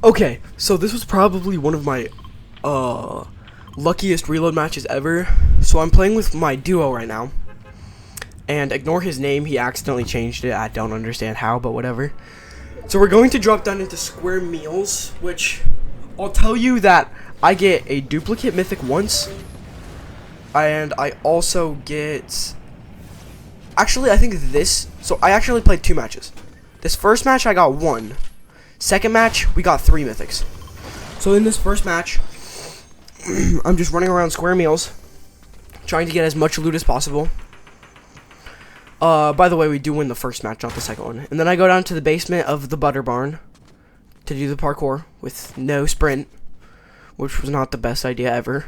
Okay, so this was probably one of my luckiest reload matches ever. So I'm playing with my duo right now. And ignore his name, he accidentally changed it. I don't understand how, but whatever. So we're going to drop down into square meals, which I'll tell you that I get a duplicate mythic once. And I also get... Actually, I think this... So I actually played 2 matches. This first match I got 1. Second match, we got 3 mythics. So in this first match, I'm just running around square meals, trying to get as much loot as possible. By the way, we do win the first match, not the second one. And then I go down to the basement of the butter barn to do the parkour with no sprint, which was not the best idea ever.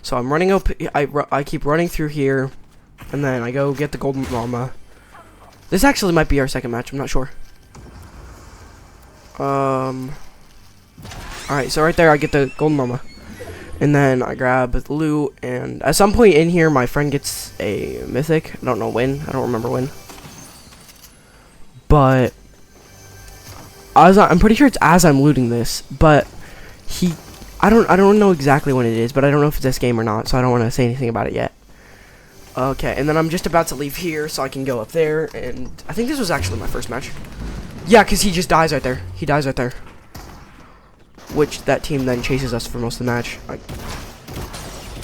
So I'm running up, I keep running through here, and then I go get the golden llama. This actually might be our second match, I'm not sure. Alright, so right there I get the golden llama. And then I grab the loot, and at some point in here my friend gets a mythic. I don't know when, I don't remember when. But I'm pretty sure it's as I'm looting this, but I don't know exactly when it is, but I don't know if it's this game or not, so I don't want to say anything about it yet. Okay, and then I'm just about to leave here so I can go up there, and I think this was actually my first match. Yeah, because he just dies right there. He dies right there. Which that team then chases us for most of the match.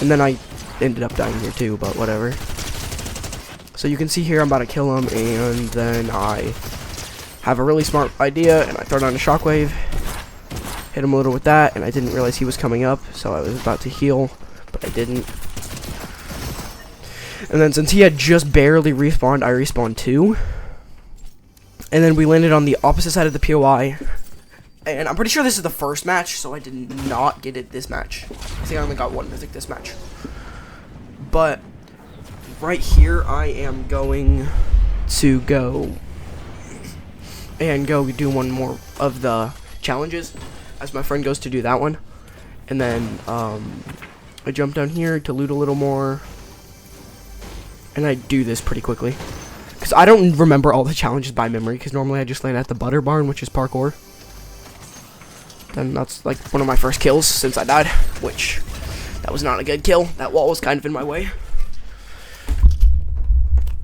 And then I ended up dying here too, but whatever. So you can see here I'm about to kill him, and then I have a really smart idea, and I throw down a shockwave. Hit him a little with that, and I didn't realize he was coming up, so I was about to heal, but I didn't. And then since he had just barely respawned, I respawned too. And then we landed on the opposite side of the POI. And I'm pretty sure this is the first match, so I did not get it this match. I think I only got 1 mythic this match. But right here, I am going to go and do one more of the challenges as my friend goes to do that one. And then I jump down here to loot a little more. And I do this pretty quickly. Because I don't remember all the challenges by memory, because normally I just land at the butter barn, which is parkour. And that's like one of my first kills since I died, which that was not a good kill. That wall was kind of in my way.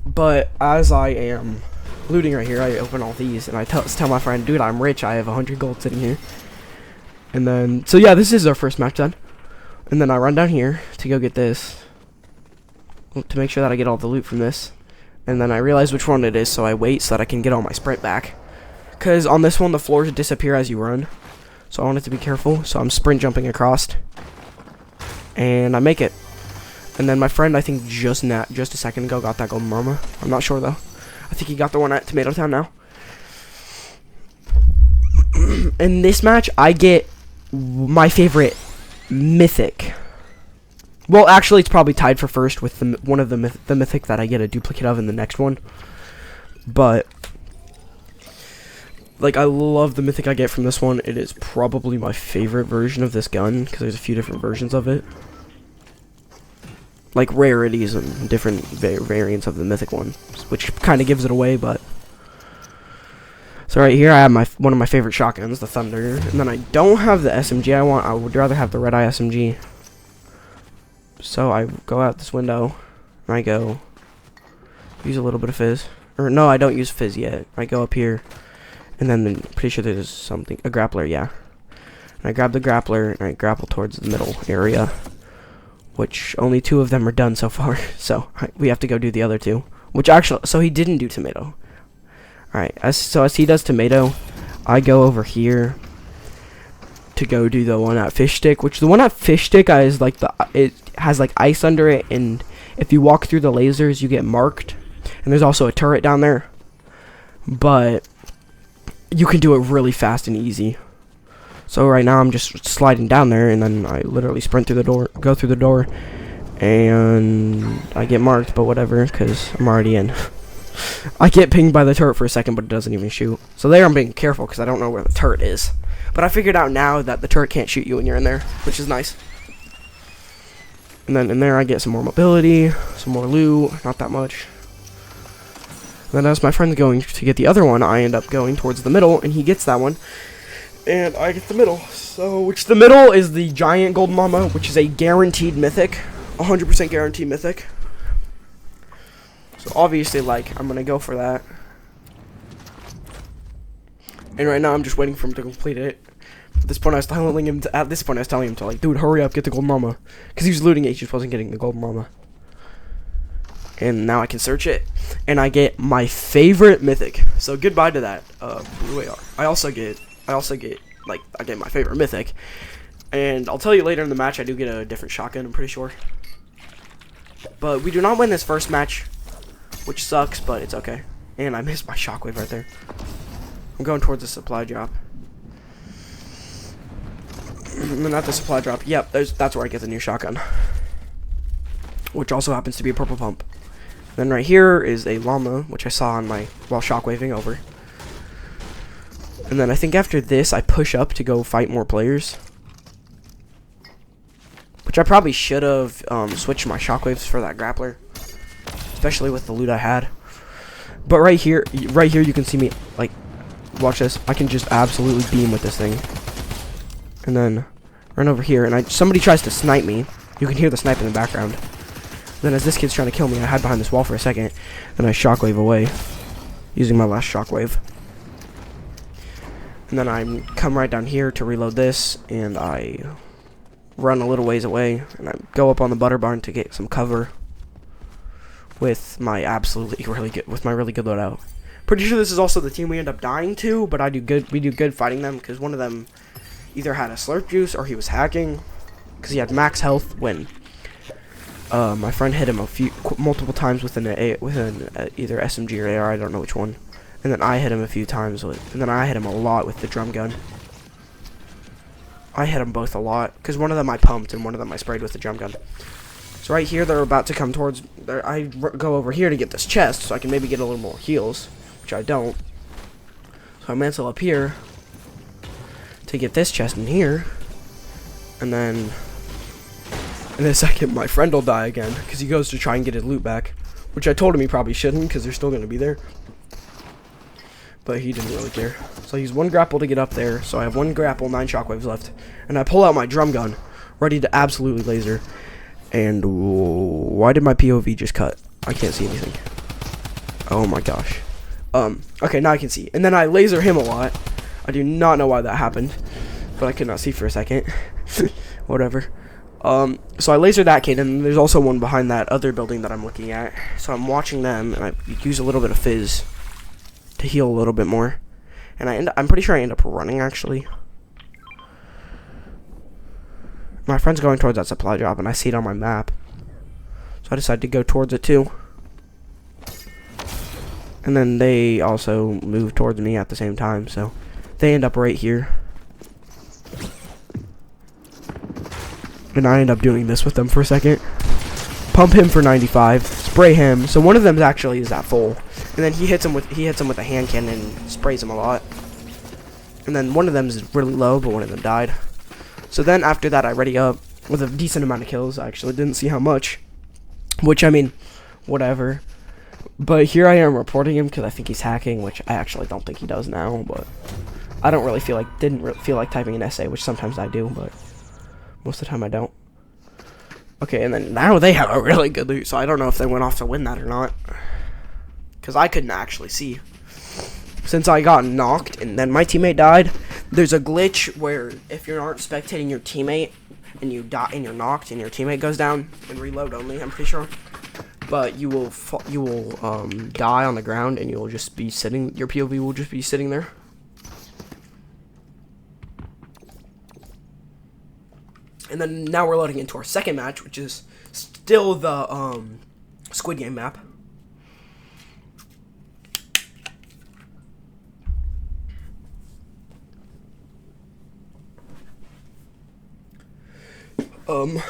But as I am looting right here, I open all these and I tell my friend, dude, I'm rich. I have 100 gold sitting here. And then, so yeah, this is our first match done. And then I run down here to go get this, to make sure that I get all the loot from this. And then I realize which one it is, so I wait so that I can get all my sprint back. Because on this one, the floors disappear as you run. So I wanted to be careful, so I'm sprint jumping across. And I make it. And then my friend, I think just a second ago, got that golden llama. I'm not sure, though. I think he got the one at Tomato Town now. In this match, I get my favorite mythic. Well, actually, it's probably tied for first with one of the mythic that I get a duplicate of in the next one. But like, I love the mythic I get from this one. It is probably my favorite version of this gun, because there's a few different versions of it. Like, rarities and different variants of the mythic one, which kind of gives it away, but... So right here, I have one of my favorite shotguns, the Thunder. And then I don't have the SMG I want. I would rather have the red-eye SMG. So I go out this window, and I go use a little bit of fizz. Or, no, I don't use fizz yet. I go up here. And then I'm pretty sure there's something, a grappler, yeah. And I grab the grappler, and I grapple towards the middle area, which only 2 of them are done so far. So we have to go do the other 2, which actually, so he didn't do tomato. Alright, so as he does tomato, I go over here to go do the one at fish stick, which the one at fish stick is like it has like ice under it, and if you walk through the lasers, you get marked. And there's also a turret down there. But you can do it really fast and easy. So right now I'm just sliding down there, and then I literally sprint through the door, go through the door, and I get marked, but whatever, because I'm already in. I get pinged by the turret for a second, but it doesn't even shoot. So there I'm being careful, because I don't know where the turret is. But I figured out now that the turret can't shoot you when you're in there, which is nice. And then in there I get some more mobility, some more loot, not that much. Then as my friend's going to get the other one, I end up going towards the middle, and he gets that one. And I get the middle. So, which the middle is the giant golden llama, which is a guaranteed mythic. 100% guaranteed mythic. So, obviously, like, I'm going to go for that. And right now, I'm just waiting for him to complete it. At this point, I was telling him to, like, dude, hurry up, get the golden llama. Because he was looting it, he just wasn't getting the golden llama. And now I can search it. And I get my favorite mythic. So, goodbye to that. Blue AR. I also get, like, I get my favorite mythic. And I'll tell you later in the match, I do get a different shotgun, I'm pretty sure. But we do not win this first match, which sucks, but it's okay. And I missed my shockwave right there. I'm going towards the supply drop. Not the supply drop. Yep, that's where I get the new shotgun. Which also happens to be a purple pump. Then right here is a llama, which I saw on my while shockwaving over. And then I think after this, I push up to go fight more players. Which I probably should have switched my shockwaves for that grappler. Especially with the loot I had. But right here you can see me, like, watch this. I can just absolutely beam with this thing. And then run over here, and somebody tries to snipe me. You can hear the snipe in the background. Then as this kid's trying to kill me, I hide behind this wall for a second. Then I shockwave away. Using my last shockwave. And then I come right down here to reload this, and I run a little ways away, and I go up on the butter barn to get some cover with my really good loadout. Pretty sure this is also the team we end up dying to, but we do good fighting them, because one of them either had a slurp juice or he was hacking, because he had max health when my friend hit him multiple times with an either SMG or AR, I don't know which one. And then I hit him a few times and then I hit him a lot with the drum gun. I hit them both a lot, because one of them I pumped and one of them I sprayed with the drum gun. So right here, they're about to come towards, I go over here to get this chest, so I can maybe get a little more heals, which I don't. So I mantle up here to get this chest in here, and then in a second, my friend will die again, because he goes to try and get his loot back, which I told him he probably shouldn't, because they're still going to be there. But he didn't really care. So I use one grapple to get up there. So I have one grapple, 9 shockwaves left. And I pull out my drum gun, ready to absolutely laser. And why did my POV just cut? I can't see anything. Oh my gosh. Okay, now I can see. And then I laser him a lot. I do not know why that happened. But I could not see for a second. Whatever. So I laser that kid, and there's also one behind that other building that I'm looking at. So I'm watching them, and I use a little bit of fizz to heal a little bit more, and I'm pretty sure I end up running, actually. My friend's going towards that supply drop, and I see it on my map, so I decided to go towards it too. And then they also move towards me at the same time, so they end up right here. And I end up doing this with them for a second. Pump him for 95, spray him. So one of them actually is at full. And then he hits him with a hand cannon and sprays him a lot. And then one of them is really low, but one of them died. So then after that, I ready up with a decent amount of kills. I actually didn't see how much, which, I mean, whatever. But here I am reporting him because I think he's hacking, which I actually don't think he does now. But I don't really didn't feel like typing an essay, which sometimes I do, but most of the time I don't. Okay, and then now they have a really good loot, so I don't know if they went off to win that or not. Because I couldn't actually see. Since I got knocked and then my teammate died, there's a glitch where if you aren't spectating your teammate and you die and you're knocked and your teammate goes down, and reload only, I'm pretty sure. But you will die on the ground, and you will just be sitting. Your POV will just be sitting there. And then now we're loading into our second match, which is still the Squid Game map. And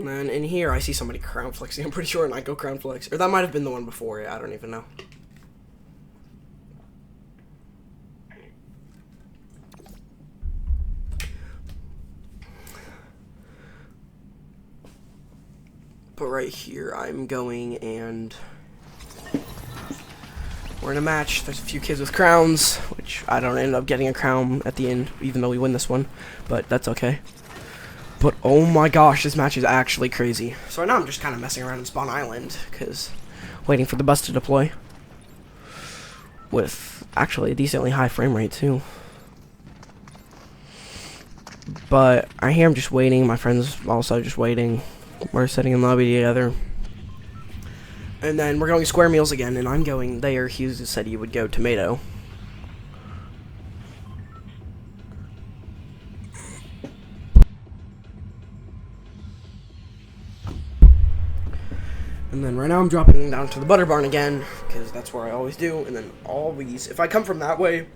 then in here I see somebody crown flexing, I'm pretty sure, and I go crown flex. Or that might have been the one before it, I don't even know. But right here I'm going and We're in a match. There's a few kids with crowns, which I don't end up getting a crown at the end, even though we win this one. But that's okay. But oh my gosh, this match is actually crazy. So right now I'm just kind of messing around in Spawn Island, because waiting for the bus to deploy. With actually a decently high frame rate too. But I hear I'm just waiting. My friend's also just waiting. We're sitting in lobby together. And then we're going square meals again, and I'm going there. He said he would go tomato. And then right now I'm dropping down to the butter barn again, because that's where I always do. And then always, if I come from that way,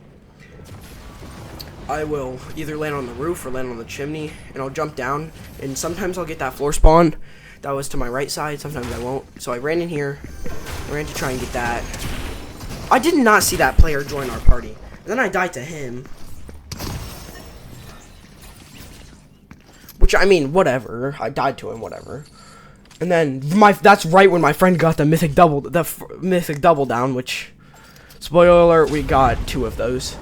I will either land on the roof or land on the chimney, and I'll jump down. And sometimes I'll get that floor spawn that was to my right side, sometimes I won't. So I ran in here, I ran to try and get that. I did not see that player join our party. And then I died to him. Which, I mean, whatever. I died to him, whatever. And then that's right when my friend got the mythic double down, which, spoiler alert, we got 2 of those.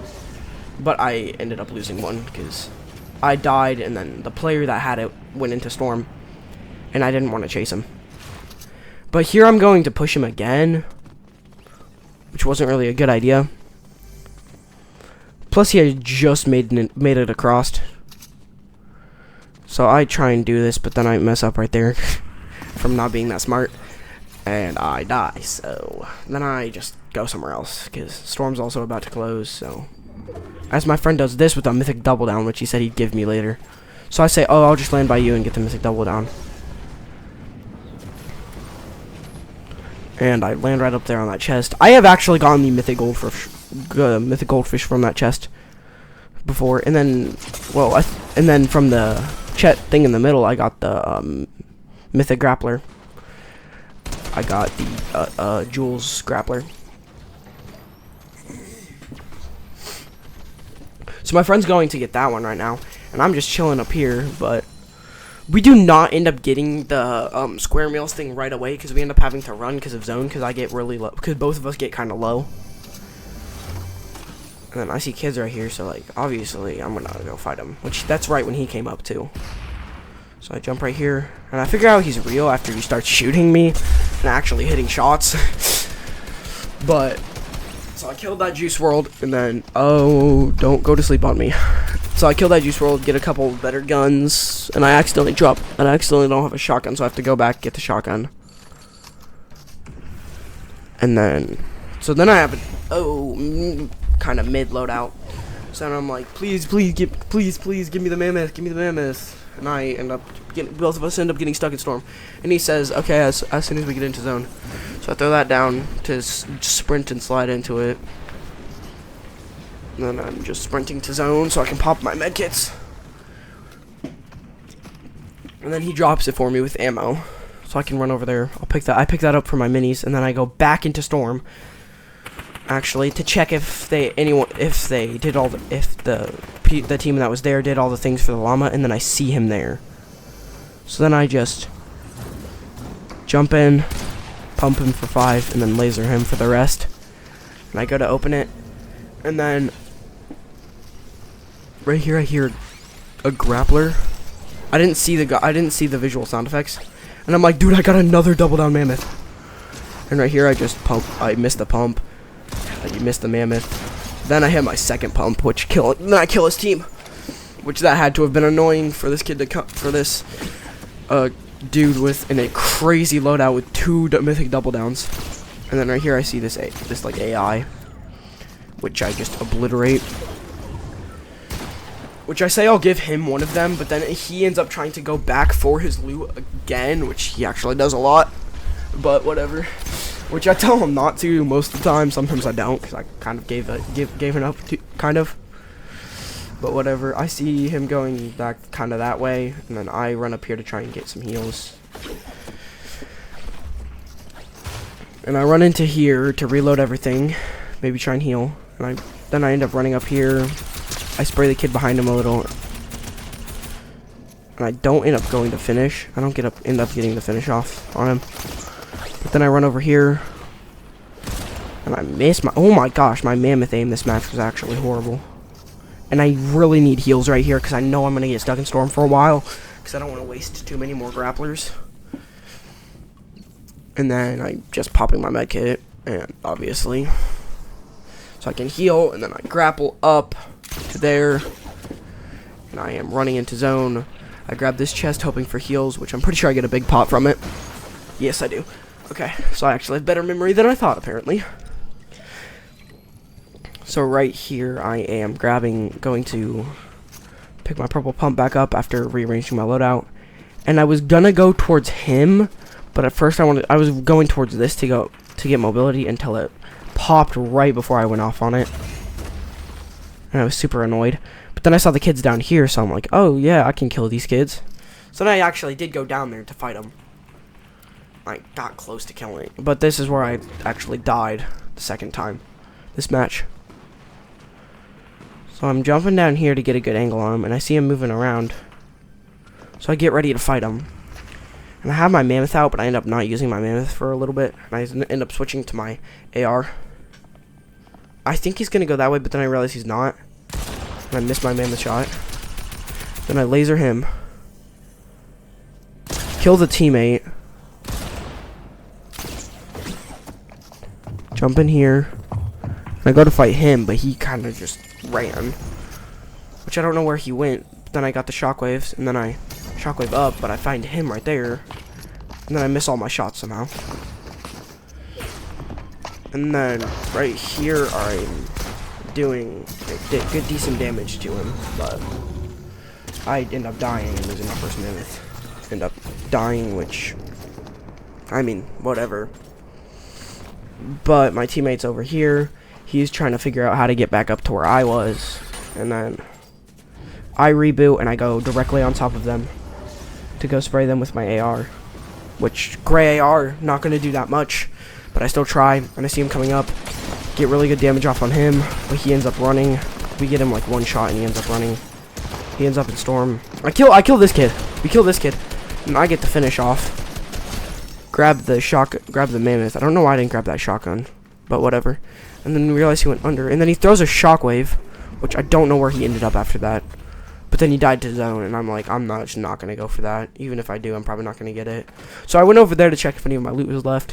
But I ended up losing one because I died, and then the player that had it went into storm, and I didn't want to chase him. But here I'm going to push him again, which wasn't really a good idea. Plus he had just made it across. So I try and do this, but then I mess up right there from not being that smart, and I die. So then I just go somewhere else because storm's also about to close. So as my friend does this with a mythic double down, which he said he'd give me later. So I say, oh, I'll just land by you and get the mythic double down. And I land right up there on that chest. I have actually gotten the mythic goldfish from that chest before. And then, well, and then from the chest thing in the middle, I got the mythic grappler. I got the Jules grappler. So my friend's going to get that one right now, and I'm just chilling up here, but we do not end up getting the square meals thing right away, because we end up having to run because of zone, because I get really low, because both of us get kind of low. And then I see kids right here, so like, obviously, I'm gonna go fight him, which that's right when he came up too. So I jump right here, and I figure out he's real after he starts shooting me, and actually hitting shots. But so I killed that Juice World, and then, oh, don't go to sleep on me. So I killed that Juice World, get a couple better guns, and I accidentally don't have a shotgun, so I have to go back, get the shotgun. And then, so then I have a, kind of mid loadout. So then I'm like, please give me the mammoth, And I end up both of us end up getting stuck in storm. And he says, okay, as soon as we get into zone. So I throw that down to sprint and slide into it. And then I'm just sprinting to zone so I can pop my medkits. And then he drops it for me with ammo, so I can run over there. I pick that up for my minis, and then I go back into storm. Actually, to check if the team that was there did all the things for the llama, and then I see him there. So then I just jump in, pump him for 5, and then laser him for the rest. And I go to open it, and then right here I hear a grappler. I didn't see the visual sound effects, and I'm like, dude, I got another double down mammoth. And right here I just pump. I missed the pump. You missed the mammoth. Then I hit my second pump, then I kill his team, which that had to have been annoying for this kid to for this dude with a crazy loadout with 2 mythic double downs. And then right here I see this like AI, which I just obliterate. Which I say I'll give him one of them, but then he ends up trying to go back for his loot again, which he actually does a lot. But whatever. Which I tell him not to most of the time. Sometimes I don't, because I kind of gave it up to, kind of. But whatever. I see him going back kind of that way, and then I run up here to try and get some heals. And I run into here to reload everything, maybe try and heal. And then I end up running up here. I spray the kid behind him a little, and I don't end up going to finish. I don't end up getting the finish off on him. But then I run over here, And I missed my... Oh my gosh, my mammoth aim this match was actually horrible. And I really need heals right here because I know I'm going to get stuck in storm for a while. Because I don't want to waste too many more grapplers. And then I just popping my med kit. And obviously. So I can heal. And then I grapple up to there. And I am running into zone. I grab this chest hoping for heals, which I'm pretty sure I get a big pop from it. Yes, I do. Okay, so I actually have better memory than I thought, apparently. So right here, I am going to pick my purple pump back up after rearranging my loadout. And I was gonna go towards him, but at first I was going towards this to get mobility until it popped right before I went off on it. And I was super annoyed. But then I saw the kids down here, so I'm like, oh yeah, I can kill these kids. So then I actually did go down there to fight them. I got close to killing, but this is where I actually died the second time this match. So I'm jumping down here to get a good angle on him, and I see him moving around. So I get ready to fight him. And I have my mammoth out, but I end up not using my mammoth for a little bit. And I end up switching to my AR. I think he's going to go that way, but then I realize he's not. And I missed my mammoth shot. Then I laser him. Kill the teammate. Jump in here. And I go to fight him, but he kind of just ran. Which I don't know where he went. But then I got the shockwaves, and then I shockwave up, but I find him right there. And then I miss all my shots somehow. And then right here I'm doing good decent damage to him, but I end up dying and losing my first mammoth. End up dying, which, I mean, whatever. But my teammate's over here. He's trying to figure out how to get back up to where I was. And then I reboot and I go directly on top of them to go spray them with my AR. Which, gray AR, not going to do that much. But I still try. And I see him coming up. Get really good damage off on him. But he ends up running. We get him like one shot and he ends up running. He ends up in storm. I kill this kid. We kill this kid. And I get the finish off. Grab the mammoth. I don't know why I didn't grab that shotgun, but whatever. And then realize he went under, and then he throws a shockwave, which I don't know where he ended up after that. But then he died to zone, and I'm like, I'm just not gonna go for that. Even if I do, I'm probably not gonna get it. So I went over there to check if any of my loot was left,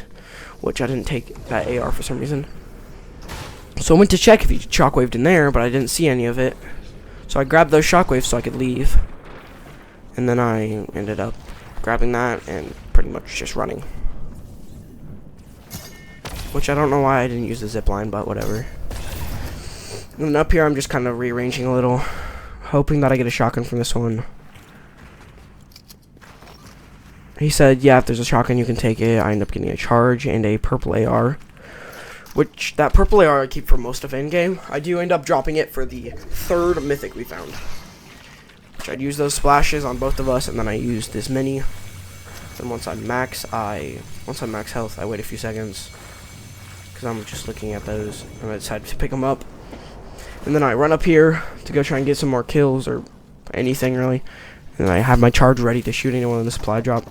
which I didn't take that AR for some reason. So I went to check if he shockwaved in there, but I didn't see any of it. So I grabbed those shockwaves so I could leave, and then I ended up grabbing that and pretty much just running. Which I don't know why I didn't use the zip line, but whatever. And then up here I'm just kind of rearranging a little, hoping that I get a shotgun from this one. He said, yeah, if there's a shotgun you can take it. I end up getting a charge and a purple AR. Which, that purple AR I keep for most of endgame. I do end up dropping it for the third mythic we found. Which I'd use those splashes on both of us, and then I use this mini. Then once I'm max health, I wait a few seconds. Because I'm just looking at those, and I decide to pick them up. And then I run up here to go try and get some more kills, or anything really. And I have my charge ready to shoot anyone in the supply drop.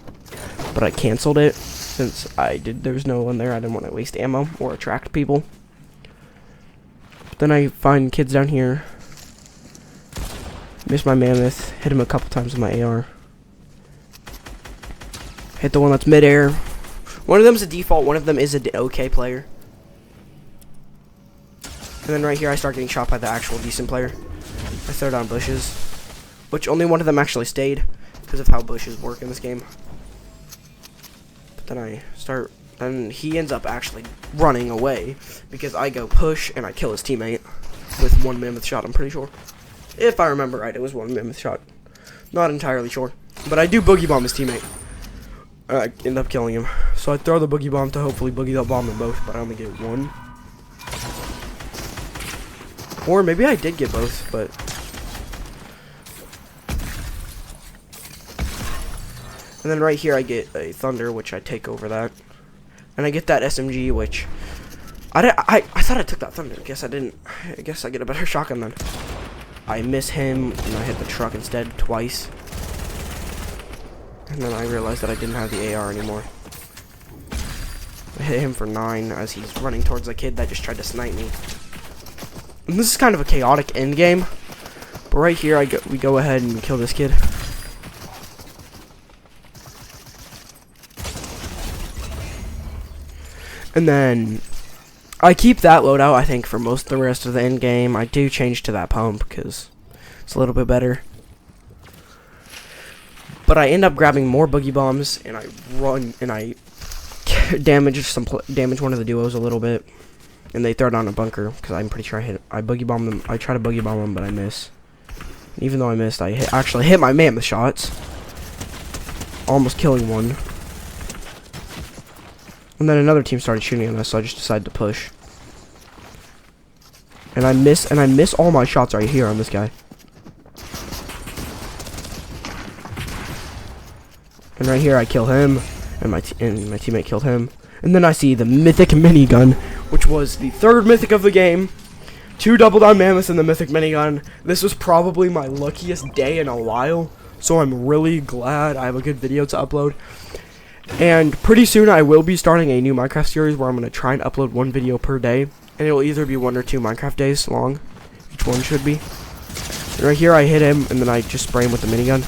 But I canceled it, since there was no one there. I didn't want to waste ammo, or attract people. But then I find kids down here. Miss my mammoth, hit him a couple times with my AR. Hit the one that's midair. One of them is a default, one of them is an okay player. And then right here I start getting shot by the actual decent player. I throw down bushes. Which only one of them actually stayed, because of how bushes work in this game. But then he ends up actually running away, because I go push and I kill his teammate with one mammoth shot, I'm pretty sure. If I remember right, it was one mammoth shot. Not entirely sure. But I do boogie bomb his teammate. I end up killing him. So I throw the boogie bomb to hopefully boogie the bomb them both, but I only get one. Or maybe I did get both, but... And then right here I get a thunder, which I take over that. And I get that SMG, which... I thought I took that thunder. I guess I didn't. I guess I get a better shotgun then. I miss him, and I hit the truck instead twice. And then I realized that I didn't have the AR anymore. I hit him for 9 as he's running towards the kid that just tried to snipe me. And this is kind of a chaotic end game, but right here we go ahead and kill this kid. And then I keep that loadout, I think, for most of the rest of the end game. I do change to that pump because it's a little bit better. But I end up grabbing more boogie bombs, and I run and I damage one of the duos a little bit, and they throw down a bunker because I'm pretty sure I boogie bomb them. I try to boogie bomb them, but I miss. And even though I missed, I actually hit my man with shots, almost killing one. And then another team started shooting at us, so I just decided to push. And I miss all my shots right here on this guy. And right here I kill him, and my teammate killed him. And then I see the mythic minigun, which was the 3rd mythic of the game. 2 double down mammoths and the mythic minigun. This was probably my luckiest day in a while, so I'm really glad I have a good video to upload. And pretty soon I will be starting a new Minecraft series where I'm going to try and upload 1 video per day. And it will either be 1 or 2 Minecraft days long. Each one should be. And right here I hit him, and then I just spray him with the minigun.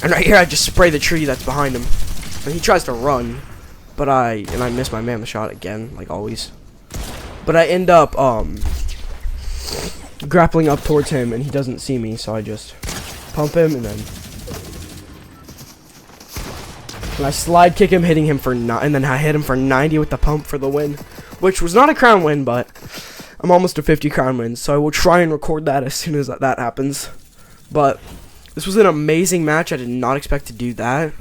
And right here I just spray the tree that's behind him. And he tries to run, but I miss my mammoth shot again, like always. But I end up grappling up towards him, and he doesn't see me, so I just pump him, and then I slide kick him, hitting him for and then I hit him for 90 with the pump for the win, which was not a crown win, but I'm almost to 50 crown wins, so I will try and record that as soon as that happens. But this was an amazing match. I did not expect to do that.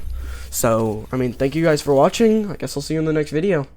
So, I mean, thank you guys for watching. I guess I'll see you in the next video.